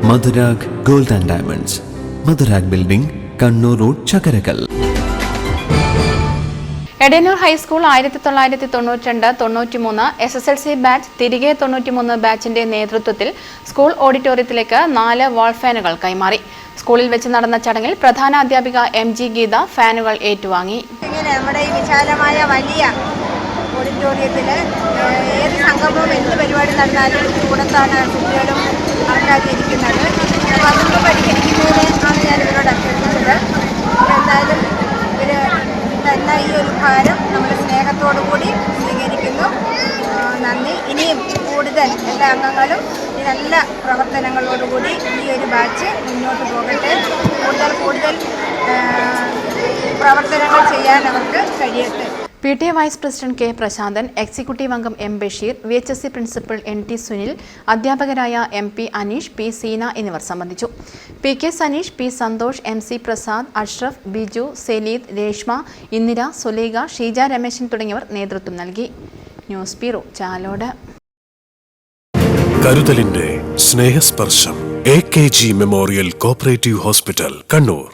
Madhurag gold and diamonds, Madhurag building, Kannur road, Chakkarakal. Edayannur high school 1992-93 SSLC batch തിരികെ 93 ബാച്ചിന്റെ നേതൃത്വത്തിൽ സ്കൂൾ ഓഡിറ്റോറിയത്തിലേക്ക് 4 വാൾ ഫാനുകൾ കൈമാറി. സ്കൂളിൽ വെച്ച് നടന്ന ചടങ്ങിൽ പ്രധാന അധ്യാപിക MG ഗീത ഫാനുകൾ ഏറ്റുവാങ്ങി. നമ്മുടെ ഈ വിശാലമായ വലിയ ഓഡിറ്റോറിയത്തിൽ ഏത് സംഗമവും എന്ത് പരിപാടി നടന്നാലും കൂടത്താണ് കുട്ടികളും ആൾക്കാരും ഇരിക്കുന്നത്. അപ്പോൾ അതൊന്ന് പരിഹരിക്കുന്നതിനാണ് ഞാൻ ഇവരോട് അഭ്യർത്ഥിച്ചത്. എന്തായാലും ഇവർ തന്ന ഈ ഒരു ഭാരം നമ്മൾ സ്നേഹത്തോടു കൂടി സ്വീകരിക്കുന്നു. നന്ദി. ഇനിയും കൂടുതൽ എല്ലാ അംഗങ്ങളും ഈ നല്ല പ്രവർത്തനങ്ങളോടുകൂടി ഈ ഒരു ബാച്ച് മുന്നോട്ട് പോകട്ടെ. കൂടുതൽ പ്രവർത്തനങ്ങൾ ചെയ്യാൻ അവർക്ക് കഴിയട്ടെ. PTA vice president K. Prashanthan, executive അംഗം M. Basheer, VHSC principal NT Sunil, അധ്യാപകരായ MP അനീഷ്, P. സീന എന്നിവർ സംബന്ധിച്ചു. PK Saneesh, P. Santhosh, MC Prasad, Ashraf, Biju, സെലീദ്, Reshma, Indira, Sulaikha, Sheeja Rameshan തുടങ്ങിയവർ നേതൃത്വം നൽകി. News bureau, Chalode. കരുതലിന്റെ സ്നേഹസ്പർശം AKG memorial cooperative hospital, Kannur.